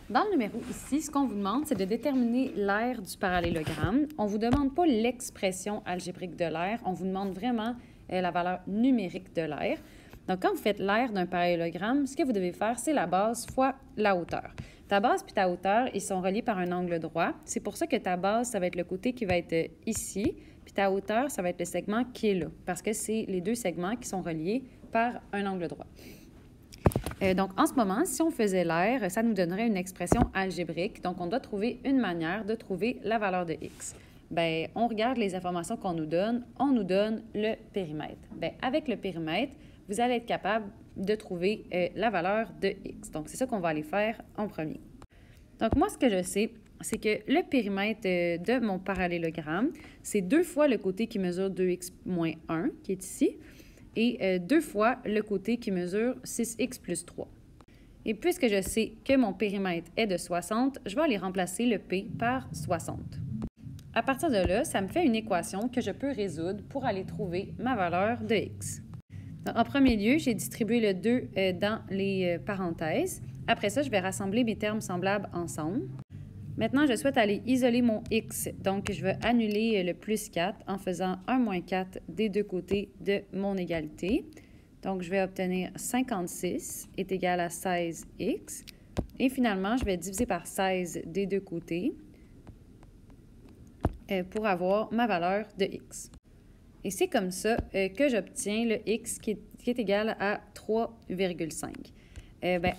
Dans le numéro ici, ce qu'on vous demande, c'est de déterminer l'aire du parallélogramme. On ne vous demande pas l'expression algébrique de l'aire, on vous demande vraiment la valeur numérique de l'aire. Donc, quand vous faites l'aire d'un parallélogramme, ce que vous devez faire, c'est la base fois la hauteur. Ta base puis ta hauteur, ils sont reliés par un angle droit. C'est pour ça que ta base, ça va être le côté qui va être ici, puis ta hauteur, ça va être le segment qui est là, parce que c'est les deux segments qui sont reliés par un angle droit. Donc, en ce moment, si on faisait l'aire, ça nous donnerait une expression algébrique. Donc, on doit trouver une manière de trouver la valeur de x. Bien, on regarde les informations qu'on nous donne. On nous donne le périmètre. Bien, avec le périmètre, vous allez être capable de trouver la valeur de x. Donc, c'est ça qu'on va aller faire en premier. Donc, moi, ce que je sais, c'est que le périmètre de mon parallélogramme, c'est 2 fois le côté qui mesure 2x moins 1, qui est ici, et 2 fois le côté qui mesure 6x plus 3. Et puisque je sais que mon périmètre est de 60, je vais aller remplacer le P par 60. À partir de là, ça me fait une équation que je peux résoudre pour aller trouver ma valeur de x. Donc, en premier lieu, j'ai distribué le 2 dans les parenthèses. Après ça, je vais rassembler mes termes semblables ensemble. Maintenant, je souhaite aller isoler mon x, donc je vais annuler le plus 4 en faisant 1 moins 4 des deux côtés de mon égalité. Donc, je vais obtenir 56 est égal à 16x. Et finalement, je vais diviser par 16 des deux côtés pour avoir ma valeur de x. Et c'est comme ça que j'obtiens le x qui est égal à 3,5.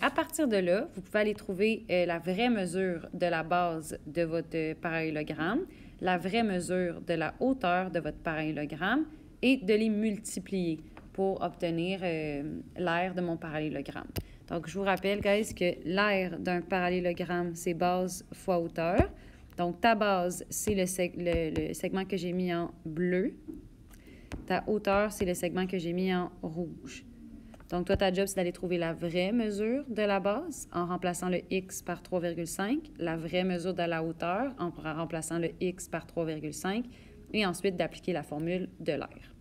À partir de là, vous pouvez aller trouver la vraie mesure de la base de votre parallélogramme, la vraie mesure de la hauteur de votre parallélogramme et de les multiplier pour obtenir l'aire de mon parallélogramme. Donc, je vous rappelle, guys, que l'aire d'un parallélogramme, c'est base fois hauteur. Donc, ta base, c'est le segment que j'ai mis en bleu. Ta hauteur, c'est le segment que j'ai mis en rouge. Donc, toi, ta job, c'est d'aller trouver la vraie mesure de la base en remplaçant le x par 3,5, la vraie mesure de la hauteur en remplaçant le x par 3,5 et ensuite d'appliquer la formule de l'aire.